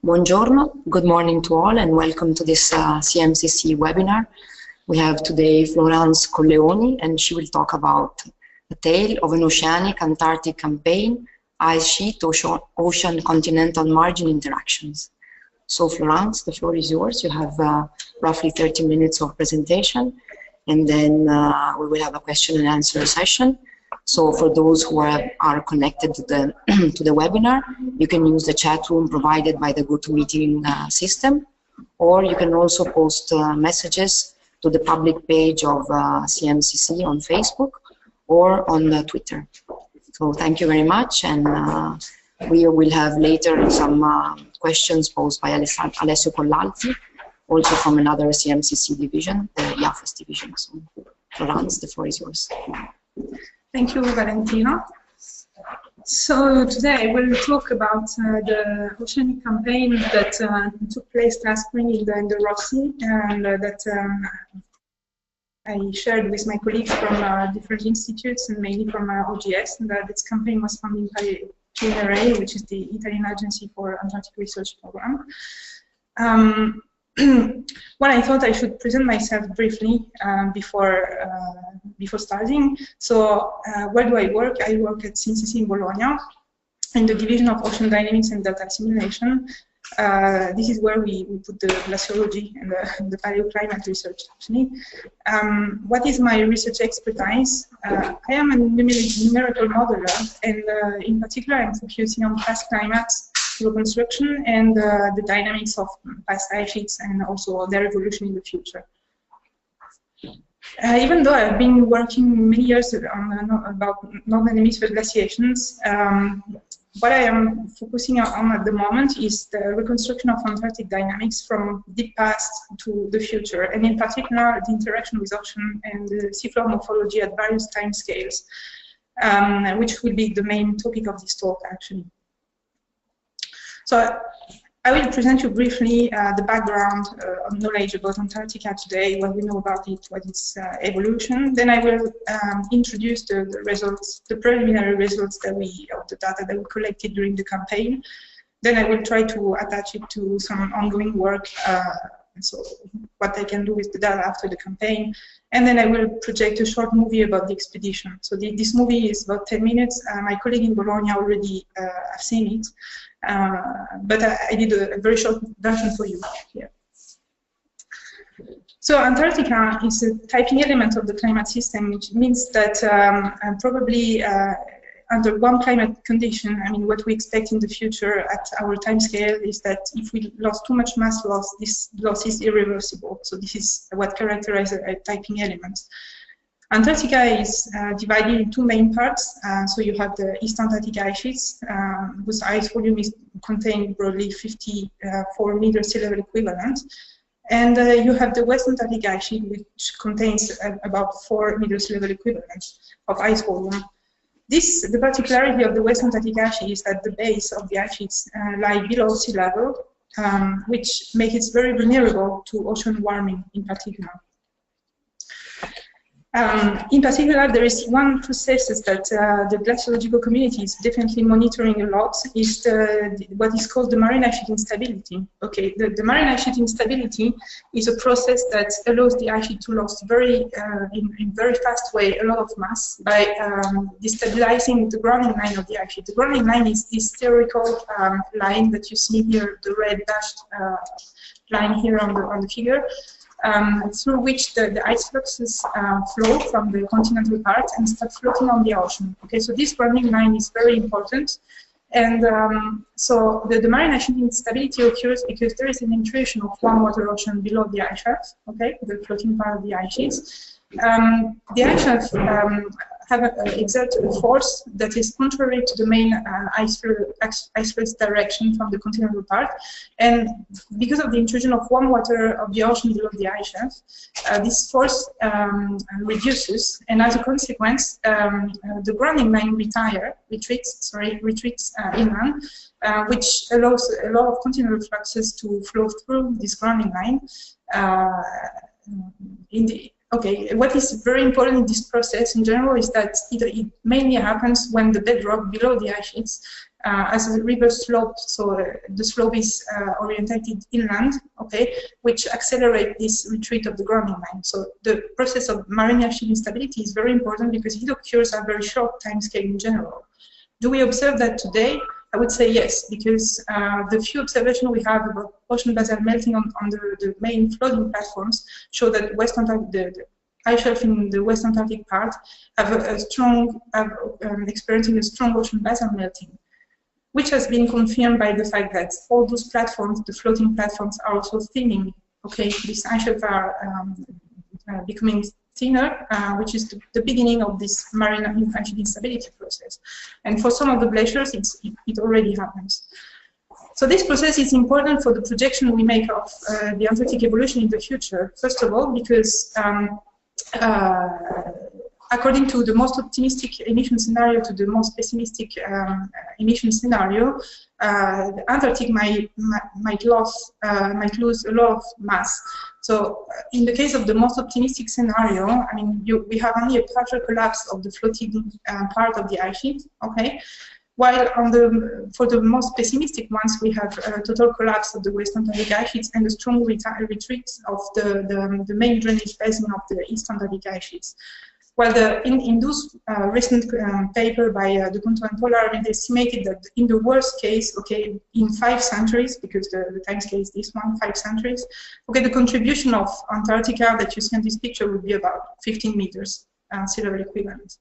Buongiorno, good morning to all and welcome to this CMCC webinar. We have today Florence Colleoni and she will talk about the tale of an oceanic Antarctic campaign, ice sheet, ocean-continental margin interactions. So Florence, the floor is yours. You have roughly 30 minutes of presentation and then we will have a question and answer session. So for those who are connected to the webinar, you can use the chat room provided by the GoToMeeting system, or you can also post messages to the public page of CMCC on Facebook or on Twitter. So thank you very much, and we will have later some questions posed by Alessio Collalti, also from another CMCC division, the IAFES division. So Florence, the floor is yours. Thank you, Valentino. So today we'll talk about the oceanic campaign that took place last spring in the Rock Sea, and that I shared with my colleagues from different institutes and mainly from OGS. And this campaign was funded by IAFES, which is the Italian Agency for Antarctic Research Program. Well, I thought I should present myself briefly before starting. So, where do I work? I work at CMCC in Bologna, in the division of ocean dynamics and data simulation. This is where we put the glaciology and the paleoclimate research, actually. What is my research expertise? I am a numerical modeler, and in particular, I'm focusing on past climates, reconstruction, and the dynamics of past ice sheets and also their evolution in the future. Even though I've been working many years about northern hemisphere glaciations, what I am focusing on at the moment is the reconstruction of Antarctic dynamics from the past to the future, and in particular the interaction with ocean and the seafloor morphology at various time scales, which will be the main topic of this talk, actually. So I will present you briefly the background knowledge about Antarctica today, what we know about it, what its evolution. Then I will introduce the results, the preliminary results of the data that we collected during the campaign. Then I will try to attach it to some ongoing work, so what I can do with the data after the campaign. And then I will project a short movie about the expedition. So this movie is about 10 minutes. My colleague in Bologna already have seen it. But I did a very short version for you here. So Antarctica is a typing element of the climate system, which means that probably under one climate condition, I mean, what we expect in the future at our time scale is that if we lost too much mass loss, this loss is irreversible. So this is what characterizes a typing element. Antarctica is divided in two main parts. So you have the East Antarctic ice sheets, whose ice volume is contained broadly 54 meters sea level equivalent. And you have the West Antarctic ice sheet, which contains about 4 meters sea level equivalent of ice volume. The particularity of the West Antarctic ice sheet is that the base of the ice sheets lie below sea level, which makes it very vulnerable to ocean warming in particular. In particular, there is one process that the glaciological community is definitely monitoring a lot, is what is called the marine ice sheet instability. Okay, the marine ice sheet instability is a process that allows the ice sheet to lose in very fast way a lot of mass by destabilizing the grounding line of the ice sheet. The grounding line is this theoretical line that you see here, the red dashed line here on the figure. Through which the ice fluxes flow from the continental part and start floating on the ocean. Okay, so this grounding line is very important, and so the marine ice sheet instability occurs because there is an intrusion of warm water ocean below the ice shelf. Okay, the floating part of the ice sheets. The ice shelf exert a force that is contrary to the main ice floe's direction from the continental part, and because of the intrusion of warm water of the ocean below the ice shelf, this force reduces, and as a consequence, the grounding line retreats inland, which allows a lot of continental fluxes to flow through this grounding line. Okay, what is very important in this process in general is that it mainly happens when the bedrock below the ice sheets as a river slope, so the slope is orientated inland, okay, which accelerate this retreat of the grounding line. So the process of marine air sheet instability is very important because it occurs at a very short time scale in general. Do we observe that today? I would say yes, because the few observations we have about ocean basal melting on the main flooding platforms show that the ice shelf in the West Antarctic part have experiencing a strong ocean basal melting, which has been confirmed by the fact that all those platforms, the floating platforms, are also thinning. Okay, these ice shelves are becoming thinner, which is the beginning of this marine air sheet instability process. And for some of the glaciers, it already happens. So this process is important for the projection we make of the Antarctic evolution in the future. First of all, because according to the most optimistic emission scenario to the most pessimistic emission scenario, the Antarctic might lose a lot of mass. So in the case of the most optimistic scenario, I mean, we have only a partial collapse of the floating part of the ice sheet, okay? While for the most pessimistic ones, we have a total collapse of the West Antarctic ice sheets and a strong retreat of the main drainage basin of the East Antarctic ice sheets. Well, in those recent paper by Discussant and Collalti, they estimated that in the worst case, okay, in 5 centuries, because the time scale is this one, 5 centuries, okay, the contribution of Antarctica that you see in this picture would be about 15 meters sea level equivalent.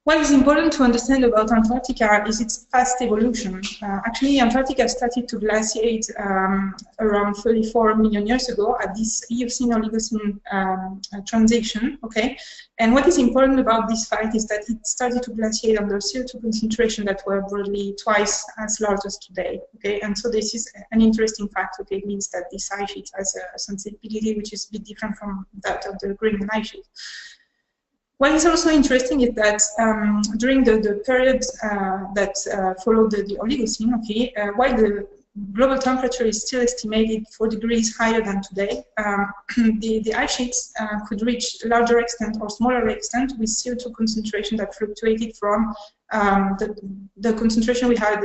What is important to understand about Antarctica is its past evolution. Actually, Antarctica started to glaciate around 34 million years ago at this Eocene-Oligocene transition, okay? And what is important about this fact is that it started to glaciate under CO2 concentration that were broadly twice as large as today, okay? And so this is an interesting fact, okay? It means that this ice sheet has a sensibility which is a bit different from that of the Greenland ice sheet. What is also interesting is that during the period that followed the Oligocene, okay, while the global temperature is still estimated 4 degrees higher than today, the ice sheets could reach a larger extent or smaller extent with CO2 concentration that fluctuated from the concentration we had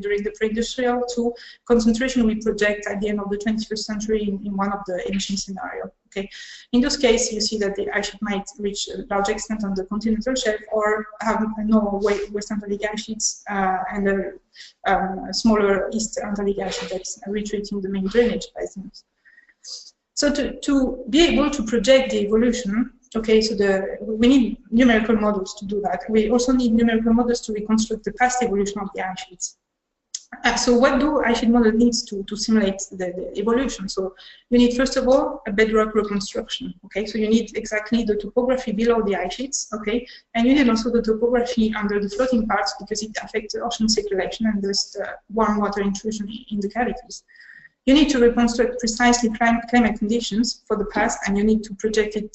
during the pre-industrial to concentration we project at the end of the 21st century in one of the emission scenarios. Okay, in those cases, you see that the ice sheet might reach a large extent on the continental shelf or have no West Antarctic ice sheets and a smaller East Antarctic ice sheet that's retreating the main drainage basins. So to be able to project the evolution, okay, so we need numerical models to do that. We also need numerical models to reconstruct the past evolution of the ice sheets. So what do ice sheet model needs to simulate the evolution? So you need, first of all, a bedrock reconstruction, okay? So you need exactly the topography below the ice sheets, okay? And you need also the topography under the floating parts because it affects the ocean circulation and thus the warm water intrusion in the cavities. You need to reconstruct precisely climate conditions for the past, and you need to project it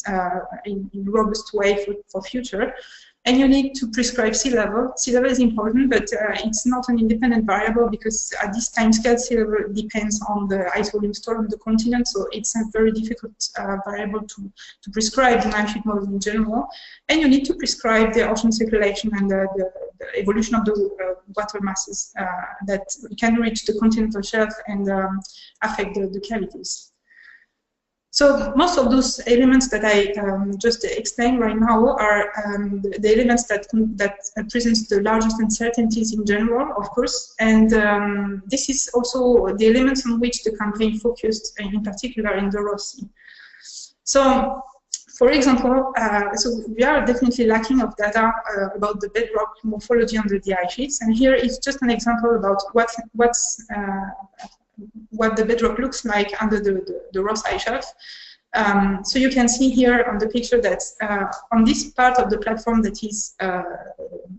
in a robust way for future. And you need to prescribe sea level. Sea level is important, but it's not an independent variable because at this time scale, sea level depends on the ice volume stored on the continent, so it's a very difficult variable to prescribe in ice sheet model in general. And you need to prescribe the ocean circulation and the evolution of the water masses that can reach the continental shelf and affect the cavities. So most of those elements that I just explained right now are the elements that presents the largest uncertainties in general, of course, and this is also the elements on which the campaign focused, in particular in the Ross Sea. So, for example, so we are definitely lacking of data about the bedrock morphology under the ice sheets, and here is just an example about what the bedrock looks like under the Ross ice shelf. So you can see here on the picture that on this part of the platform that is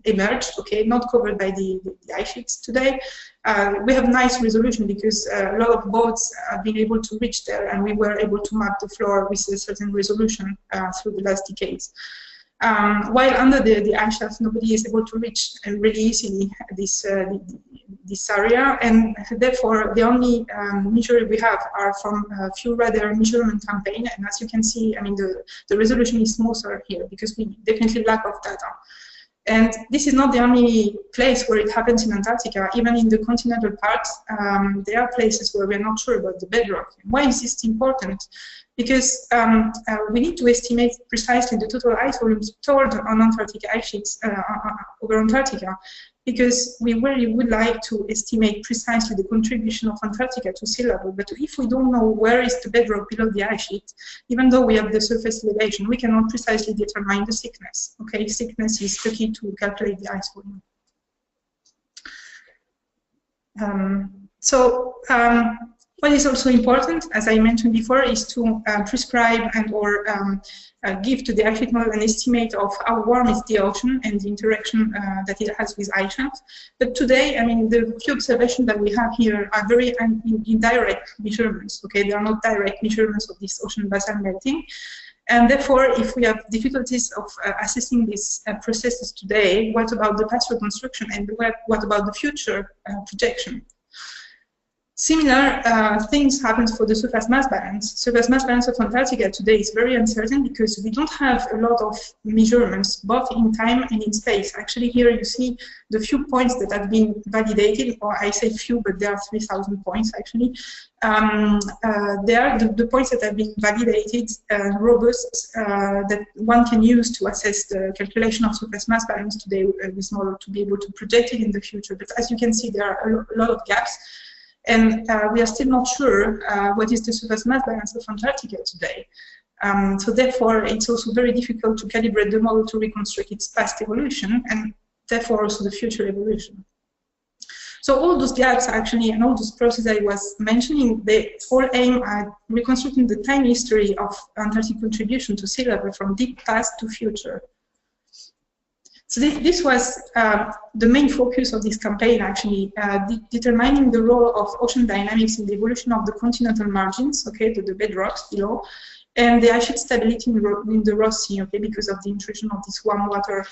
emerged, okay, not covered by the ice sheets today, we have nice resolution because a lot of boats have been able to reach there, and we were able to map the floor with a certain resolution through the last decades. While under the ice shelf, nobody is able to reach really easily this area, and therefore the only measures we have are from a few radar measurement campaign. And as you can see, I mean the resolution is smaller here because we definitely lack of data. And this is not the only place where it happens in Antarctica. Even in the continental parts, there are places where we're not sure about the bedrock. Why is this important? Because we need to estimate precisely the total ice volume stored on Antarctic ice sheets over Antarctica, because we really would like to estimate precisely the contribution of Antarctica to sea level. But if we don't know where is the bedrock below the ice sheet, even though we have the surface elevation, we cannot precisely determine the thickness. Okay, thickness is the key to calculate the ice volume. What is also important, as I mentioned before, is to prescribe and or give to the ice sheet model an estimate of how warm is the ocean and the interaction that it has with ice shelves. But today, I mean, the few observations that we have here are very indirect measurements. Okay, they are not direct measurements of this ocean basalt melting. And therefore, if we have difficulties of assessing these processes today, what about the past reconstruction, and what about the future projection? Similar things happen for the surface mass balance. Surface mass balance of Antarctica today is very uncertain because we don't have a lot of measurements, both in time and in space. Actually, here you see the few points that have been validated, or I say few, but there are 3,000 points actually. They are the points that have been validated, robust, that one can use to assess the calculation of surface mass balance today with this model to be able to project it in the future. But as you can see, there are a lot of gaps. And we are still not sure what is the surface mass balance of Antarctica today. So therefore, it's also very difficult to calibrate the model to reconstruct its past evolution, and therefore also the future evolution. So all those gaps actually, and all those processes I was mentioning, they all aim at reconstructing the time history of Antarctic contribution to sea level from deep past to future. So this was the main focus of this campaign, actually, determining the role of ocean dynamics in the evolution of the continental margins, okay, the bedrocks below, and the ice sheet stability in the Ross Sea, okay, because of the intrusion of this warm water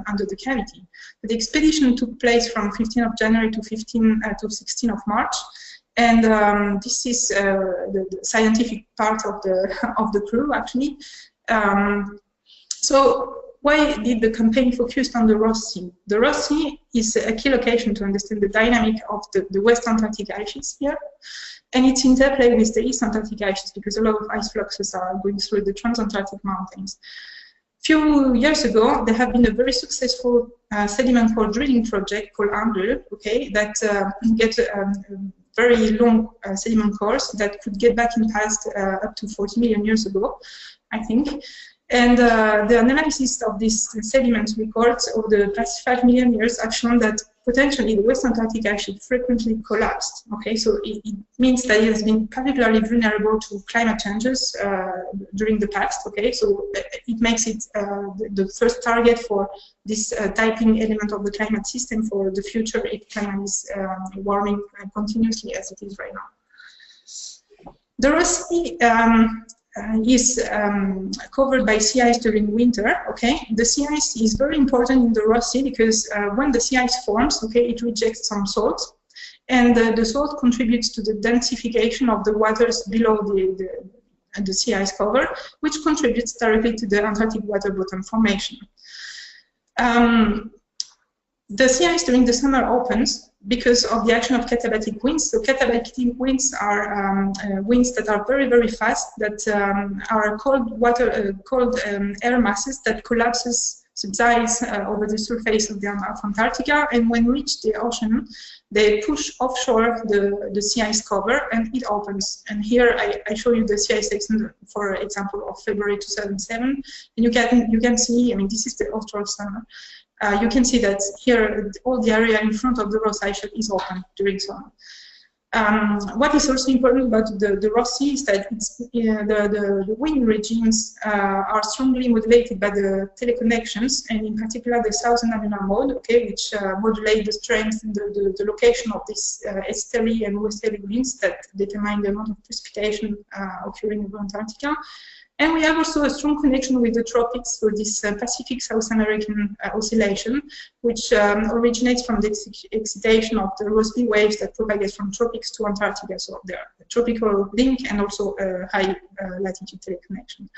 under the cavity. But the expedition took place from 15th of January to 16th of March, and this is the scientific part of the crew, actually. So why did the campaign focus on the Ross Sea? The Ross Sea is a key location to understand the dynamic of the West Antarctic ice sheets here, and its interplay with the East Antarctic ice sheets, because a lot of ice fluxes are going through the transantarctic mountains. A few years ago, there have been a very successful sediment core drilling project called Andel, okay, that get very long sediment cores that could get back in past up to 40 million years ago, I think. And the analysis of these sediment records over the past 5 million years have shown that potentially the West Antarctic ice sheet frequently collapsed. Okay, so it means that it has been particularly vulnerable to climate changes during the past. Okay, so it makes it the first target for this typing element of the climate system for the future if climate is warming continuously as it is right now. The Ross Sea is covered by sea ice during winter. Okay, the sea ice is very important in the Ross Sea because when the sea ice forms, okay, it rejects some salt, and the salt contributes to the densification of the waters below the sea ice cover, which contributes directly to the Antarctic water bottom formation. The sea ice during the summer opens because of the action of katabatic winds. So katabatic winds are winds that are very, very fast, that are cold air masses that subsides over the surface of Antarctica, and when reach the ocean, they push offshore the sea ice cover and it opens. And here I show you the sea ice section, for example, of February 2007, and you can see, I mean, this is the austral summer. You can see that here all the area in front of the Ross ice shelf is open during summer. What is also important about the Ross Sea is that the wind regimes are strongly modulated by the teleconnections, and in particular the southern annular mode, okay, which modulate the strength and the location of these easterly and westerly winds that determine the amount of precipitation occurring over Antarctica. And we have also a strong connection with the tropics for this Pacific South American oscillation, which originates from the excitation of the Rossby waves that propagate from tropics to Antarctica. So there are a tropical link and also a high latitude teleconnection.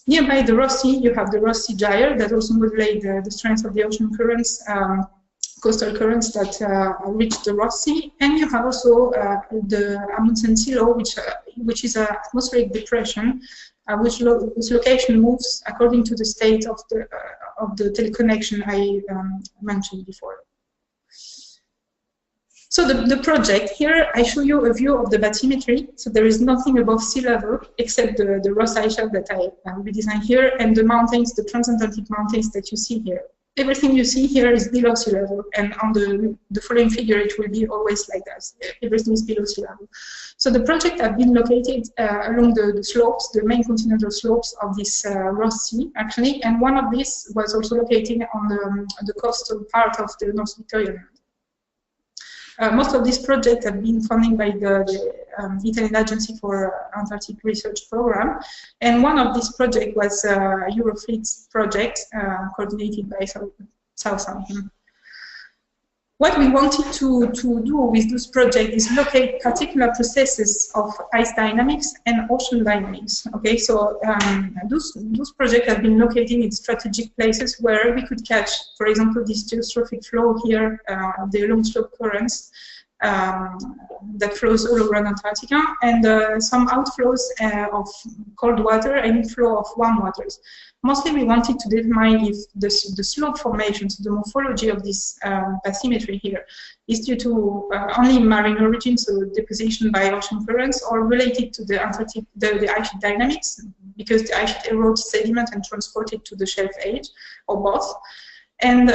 Nearby the Ross Sea, you have the Ross Sea Gyre that also modulate the strength of the ocean currents, coastal currents that reach the Ross Sea, and you have also the Amundsen Sea Low, which is an atmospheric depression, whose location moves according to the state of the teleconnection I mentioned before. So the project, here I show you a view of the bathymetry. So there is nothing above sea level except the Ross Ice Shelf that I redesigned here and the mountains, the transatlantic mountains that you see here. Everything you see here is below sea level, and on the following figure it will be always like that. Everything is below sea level. So the project has been located along the slopes, the main continental slopes of this Ross Sea, actually, and one of these was also located on the coastal part of the North Victoria Land. Most of these projects have been funded by the Italian Agency for Antarctic Research Program, and one of these projects was Eurofleet's project coordinated by Southampton. What we wanted to do with this project is locate particular processes of ice dynamics and ocean dynamics. Okay, so those projects have been located in strategic places where we could catch, for example, this geostrophic flow here, the long slope currents that flows all around Antarctica, and some outflows of cold water and inflow of warm waters. Mostly we wanted to determine if the slope formation, so the morphology of this bathymetry here, is due to only marine origin, so deposition by ocean currents, or related to the Antarctic, the ice sheet dynamics, because the ice sheet erodes sediment and transports it to the shelf edge, or both. And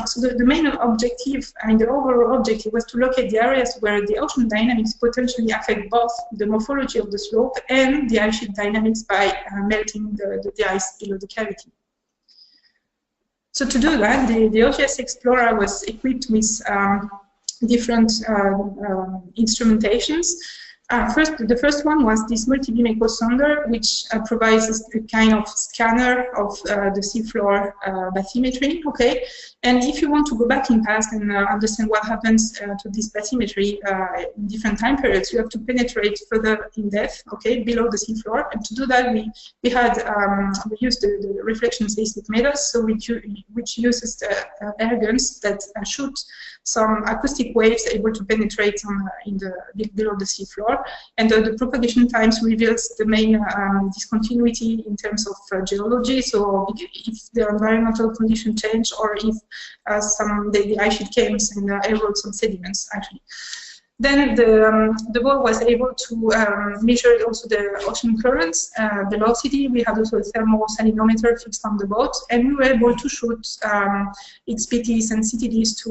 so the main objective, I mean the overall objective, was to locate the areas where the ocean dynamics potentially affect both the morphology of the slope and the ice sheet dynamics by melting the ice below the cavity. So to do that, the OGS Explora was equipped with different instrumentations. The first one was this multi-beam echo sonder, which provides a kind of scanner of the seafloor bathymetry. Okay, and if you want to go back in past and understand what happens to this bathymetry in different time periods, you have to penetrate further in depth. Okay, below the seafloor, and to do that, we used the reflection seismic methods, so which uses the air guns that shoot some acoustic waves able to penetrate below the seafloor, and the propagation times reveals the main discontinuity in terms of geology. So if the environmental condition change, or if the ice sheet comes and erode some sediments, actually. Then the boat was able to measure also the ocean currents, velocity. We had also a thermosalinometer fixed on the boat, and we were able to shoot XPTs and CTDs to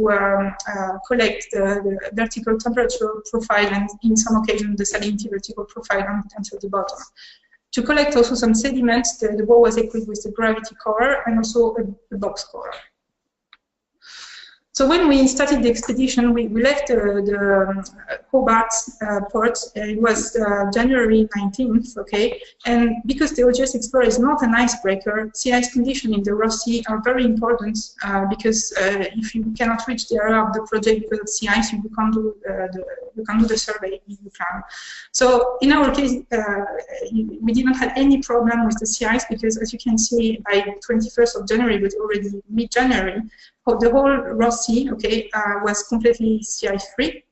collect the vertical temperature profile, and in some occasions the salinity vertical profile until the bottom. To collect also some sediments, the boat was equipped with the gravity core and also a box core. So when we started the expedition, we left the Hobart port. It was January 19th, okay? And because the OGS Explora is not an icebreaker, sea ice conditions in the Ross Sea are very important because if you cannot reach the area of the project because of sea ice, you can't do the survey if you can. So in our case, we didn't have any problem with the sea ice because, as you can see, by 21st of January, but already mid-January, the whole Ross Sea, okay, was completely sea ice free,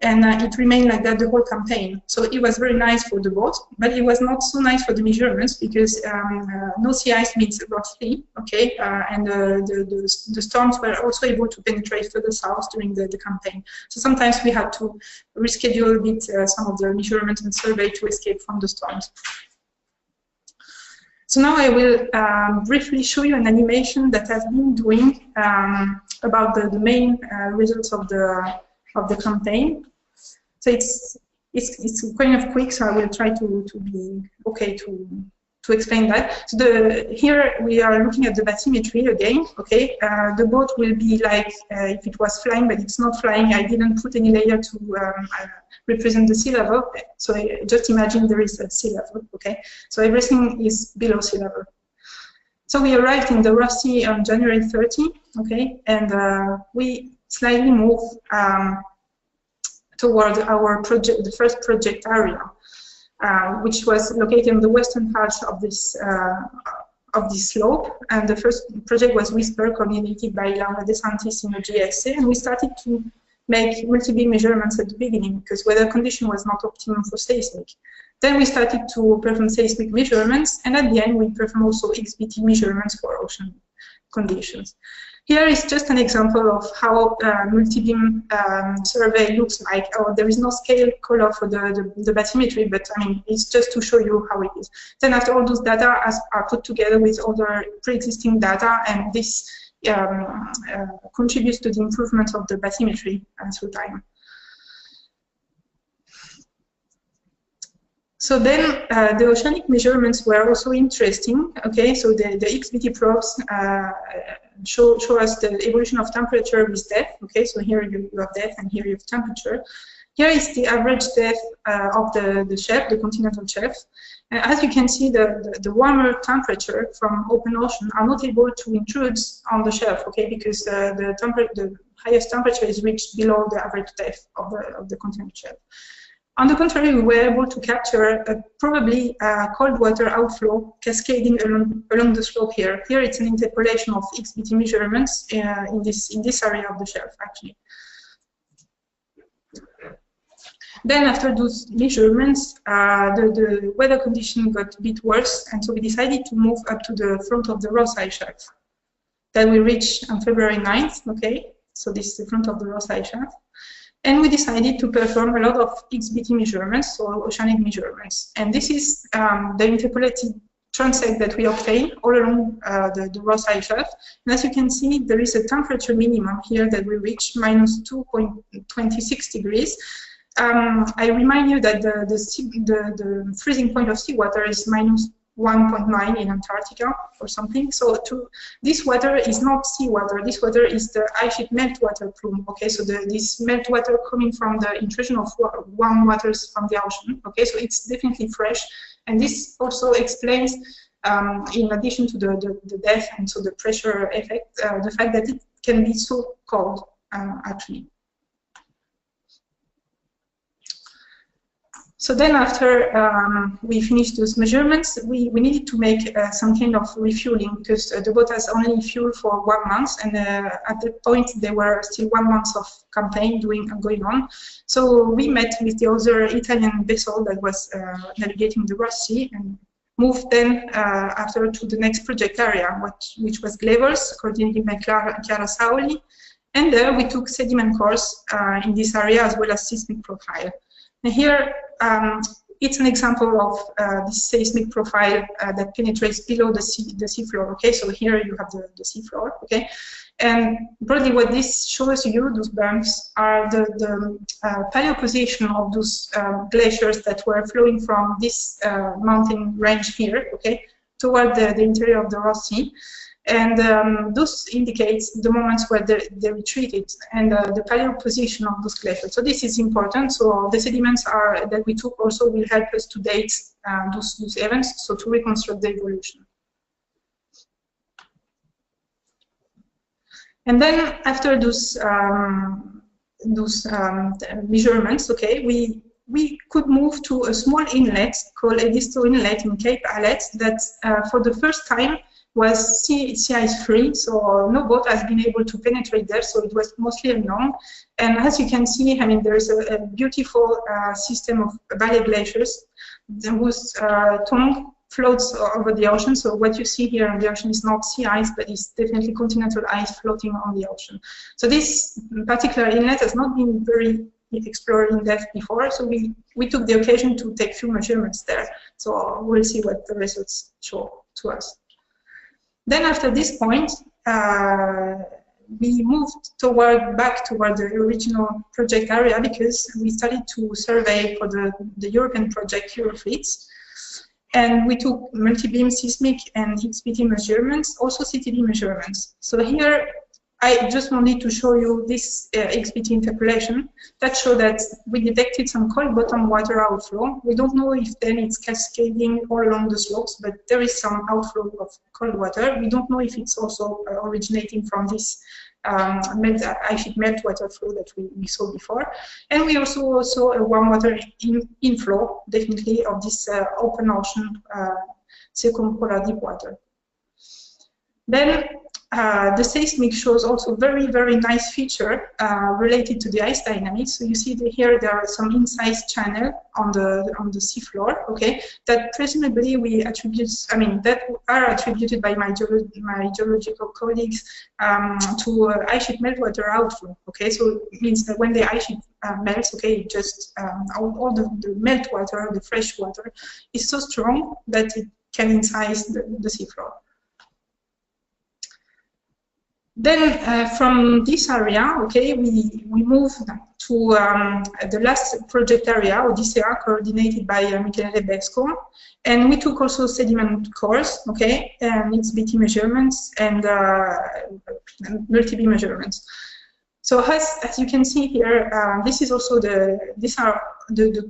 and it remained like that the whole campaign. So it was very nice for the boat, but it was not so nice for the measurements because no sea ice means roughly, okay, and the storms were also able to penetrate further south during the campaign. So sometimes we had to reschedule a bit some of the measurements and survey to escape from the storms. So now I will briefly show you an animation that I've been doing about the main results of the campaign. So it's kind of quick, so I will try to be okay to explain that. So here we are looking at the bathymetry again. Okay, the boat will be like if it was flying, but it's not flying. I didn't put any layer to represent the sea level. So just imagine there is a sea level. Okay, so everything is below sea level. So we arrived in the Ross Sea on January 30. Okay, and we slightly moved toward our project, the first project area. which was located on the western part of this slope. And the first project was WHISPER, coordinated by the scientists in OGS, and we started to make multi-beam measurements at the beginning because weather condition was not optimum for seismic. Then we started to perform seismic measurements, and at the end we perform also XBT measurements for ocean conditions. Here is just an example of how multi-beam survey looks like. Oh, there is no scale color for the bathymetry, but I mean, it's just to show you how it is. Then after all those data are put together with other pre-existing data, and this contributes to the improvement of the bathymetry through time. So then the oceanic measurements were also interesting. Okay, so the XBT probes show us the evolution of temperature with depth. Okay, so here you have depth and here you have temperature. Here is the average depth of the shelf, the continental shelf. And as you can see, the warmer temperature from open ocean are not able to intrude on the shelf, okay, because the highest temperature is reached below the average depth of the continental shelf. On the contrary, we were able to capture probably cold water outflow cascading along the slope here. Here it's an interpolation of XBT measurements in this area of the shelf, actually. Then after those measurements, the weather condition got a bit worse, and so we decided to move up to the front of the Rosyth shelf. That we reached on February 9th, okay? So this is the front of the Rosyth shelf. And we decided to perform a lot of XBT measurements, so oceanic measurements. And this is the interpolated transect that we obtain all along the Rosyth shelf. And as you can see, there is a temperature minimum here that we reach, minus 2.26 degrees. I remind you that the freezing point of seawater is minus 1.9 in Antarctica or something. So this water is not seawater. This water is the ice sheet meltwater plume. Okay, so this meltwater coming from the intrusion of warm waters from the ocean. Okay, so it's definitely fresh, and this also explains, in addition to the depth and so the pressure effect, the fact that it can be so cold actually. So then after we finished those measurements, we needed to make some kind of refueling because the boat has only fuel for 1 month, and at that point there were still 1 month of campaign going on. So we met with the other Italian vessel that was navigating the Ross Sea and moved then after to the next project area, which was Glavers, coordinated by Chiara Saoli. And there we took sediment cores in this area as well as seismic profile. And here, it's an example of this seismic profile that penetrates below the seafloor. Okay, so here you have the seafloor. Okay, and broadly, what this shows you, those bumps, are the paleo position of those glaciers that were flowing from this mountain range here. Okay, toward the interior of the Ross Sea. And those indicates the moments where they retreated and the paleo position of those glaciers. So this is important. So the sediments that we took also will help us to date those events, so to reconstruct the evolution. And then after those measurements, okay, we could move to a small inlet called Edisto Inlet in Cape Alet that for the first time was sea ice free, so no boat has been able to penetrate there, so it was mostly unknown. And as you can see, I mean, there is a beautiful system of valley glaciers whose tongue floats over the ocean. So what you see here on the ocean is not sea ice, but it's definitely continental ice floating on the ocean. So this particular inlet has not been very explored in depth before, so we took the occasion to take few measurements there. So we'll see what the results show to us. Then after this point, we moved back toward the original project area because we started to survey for the European project Eurofleets. And we took multi-beam seismic and XBT measurements, also CTD measurements. So here, I just wanted to show you this XBT interpolation that showed that we detected some cold bottom water outflow. We don't know if then it's cascading all along the slopes, but there is some outflow of cold water. We don't know if it's also originating from this ice sheet meltwater flow that we saw before. And we also saw a warm water inflow, definitely, of this open ocean circumpolar deep water. Then the seismic shows also very, very nice feature related to the ice dynamics. So you see here there are some incised channel on the seafloor, okay, that presumably we attribute, I mean, that are attributed by my geological colleagues to ice sheet meltwater outflow, okay. So it means that when the ice sheet melts, okay, just all the meltwater, the fresh water, is so strong that it can incise the seafloor. Then from this area, okay, we move to the last project area, Odyssea, coordinated by Michele Rebesco, and we took also sediment cores, okay, and mixed BT measurements and multi-B measurements. So as you can see here, this is also these are the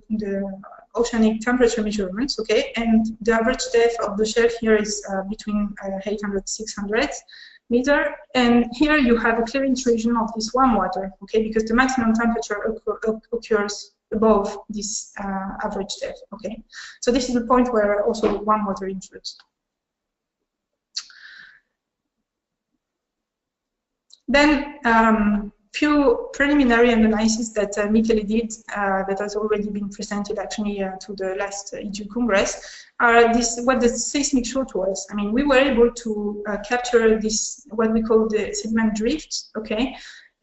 oceanic temperature measurements, okay, and the average depth of the shelf here is between 800 to 600 meter, and here you have a clear intrusion of this warm water, okay, because the maximum temperature occurs above this average depth, okay. So this is the point where also warm water intrudes. Then few preliminary analysis that Michele did, that has already been presented actually to the last EU Congress, are what the seismic showed to us. I mean, we were able to capture this, what we call the sediment drift, okay.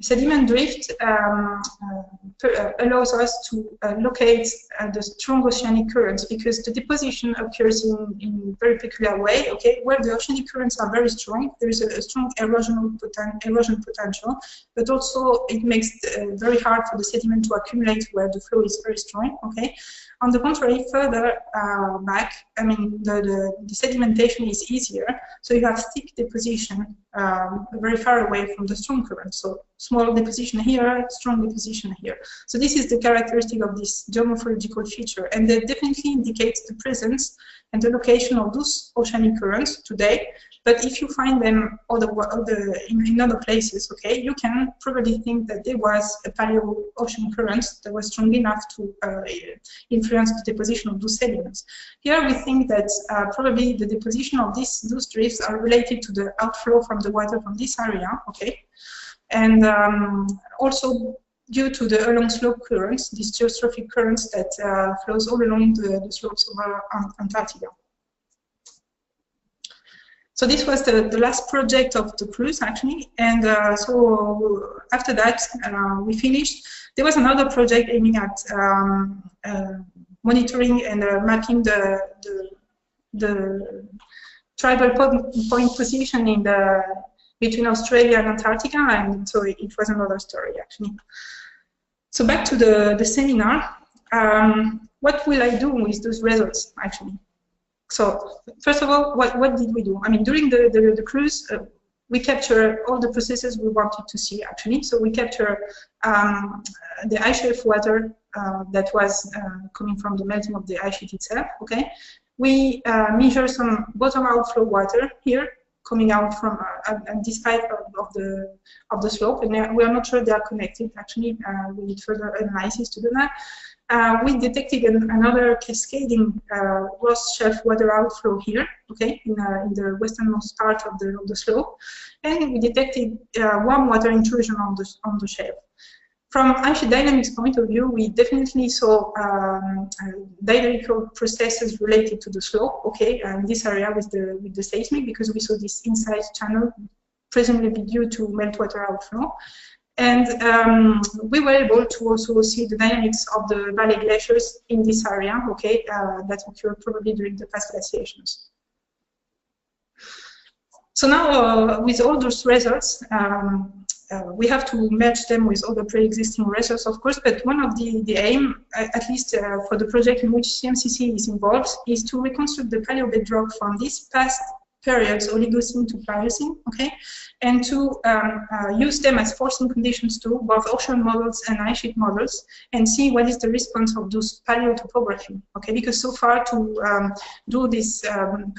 Sediment drift allows us to locate the strong oceanic currents, because the deposition occurs in a very peculiar way, okay, where the oceanic currents are very strong. There is a strong erosion potential, but also it makes it very hard for the sediment to accumulate where the flow is very strong, okay. On the contrary, further back, I mean, the sedimentation is easier, so you have thick deposition very far away from the strong current. So small deposition here, strong deposition here. So this is the characteristic of this geomorphological feature, and that definitely indicates the presence and the location of those oceanic currents today. But if you find them in other places, okay, you can probably think that there was a paleo-ocean current that was strong enough to influence the deposition of those sediments. Here we think that probably the deposition of those drifts are related to the outflow from the water from this area, okay, and also due to the along slope currents, these geostrophic currents that flows all along the slopes of Antarctica. So this was the last project of the cruise, actually, and so after that we finished. There was another project aiming at monitoring and mapping the tribal point position in between Australia and Antarctica, and so it was another story, actually. So back to the seminar. What will I do with those results, actually? So first of all, what did we do? I mean, during the cruise, we capture all the processes we wanted to see, actually. So we capture the ice shelf water that was coming from the melting of the ice sheet itself, okay? We measure some bottom outflow water here, coming out from this type of the slope, and we are not sure they are connected, actually. We need further analysis to do that. We detected another cascading gross shelf water outflow here, okay, in the westernmost part of the slope, and we detected warm water intrusion on the shelf. From ice sheet dynamics point of view, we definitely saw dynamical processes related to the slope, okay, in this area with the seismic, because we saw this inside channel, presumably due to meltwater outflow. And we were able to also see the dynamics of the valley glaciers in this area, okay, that occurred probably during the past glaciations. So now, with all those results, we have to merge them with other pre-existing results, of course, but one of the aim, at least for the project in which CMCC is involved, is to reconstruct the paleo bedrock from these past periods, Oligocene to Pliocene, okay, and to use them as forcing conditions to both ocean models and ice sheet models, and see what is the response of those paleo topography, okay, because so far to do this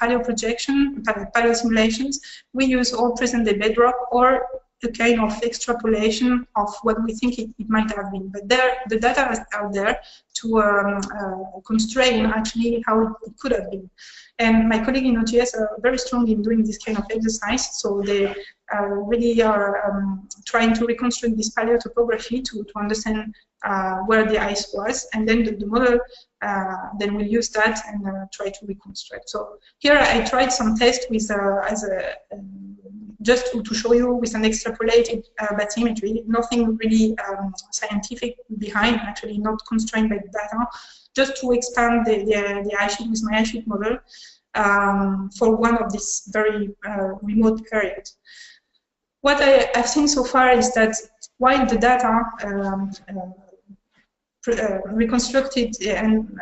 paleo projection, paleo simulations, we use all present-day bedrock or a kind of extrapolation of what we think it might have been. But the data are there to constrain actually how it could have been. And my colleagues in OGS are very strong in doing this kind of exercise, so they really are trying to reconstruct this paleotopography to understand where the ice was, and then the model then will use that and try to reconstruct. So here I tried some tests with just to show you with an extrapolated bathymetry, nothing really scientific behind, actually not constrained by the data, just to expand the ice sheet with my ice sheet model for one of these very remote periods. What I've seen so far is that while the data reconstructed and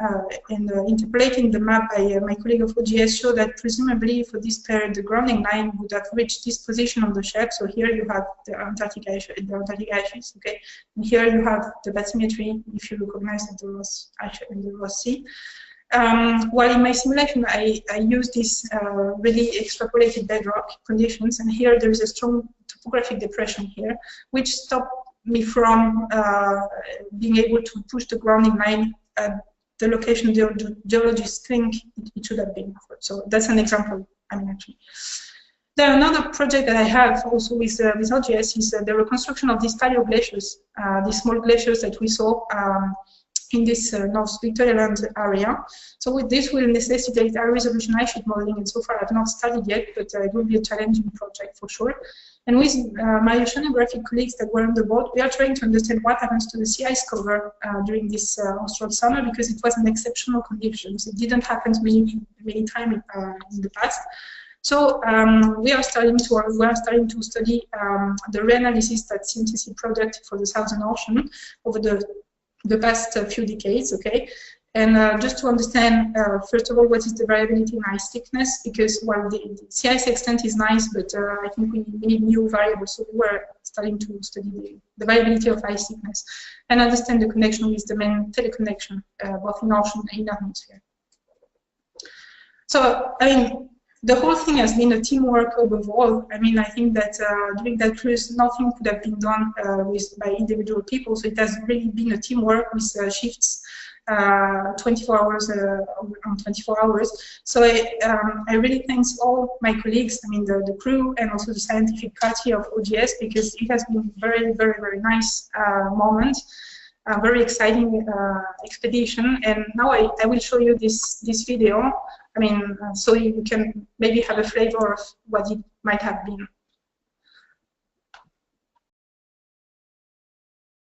interpolating the map by my colleague of OGS show that presumably for this period the grounding line would have reached this position on the shelf. So here you have the Antarctic ice, okay, and here you have the bathymetry if you recognize that there was ice in the Ross Sea. While in my simulation I use this really extrapolated bedrock conditions, and here there is a strong topographic depression here, which stopped me from being able to push the grounding line at the location the geologists think it should have been. So that's an example, I mean, actually. Then another project that I have also with OGS is the reconstruction of these paleoglaciers, these small glaciers that we saw in this North Victoria Land area. So with this will necessitate high resolution ice sheet modeling, and so far I've not studied yet, but it will be a challenging project for sure. And with my oceanographic colleagues that were on the board, we are trying to understand what happens to the sea ice cover during this austral summer, because it was an exceptional conditions. It didn't happen many times in the past. So we are starting to study the reanalysis that CMCC product for the Southern Ocean over the past few decades, okay? And just to understand, first of all, what is the variability in ice thickness, because while the sea ice extent is nice, but I think we need new variables, so we were starting to study the variability of ice thickness and understand the connection with the main teleconnection, both in ocean and in atmosphere. So, I mean, the whole thing has been a teamwork overall. I mean, I think that during that cruise, nothing could have been done by individual people, so it has really been a teamwork with shifts 24 hours on 24 hours. So I really thank all my colleagues, I mean the crew and also the scientific party of OGS, because it has been very, very, very nice moment, very exciting expedition. And now I will show you this video. I mean, so you can maybe have a flavor of what it might have been.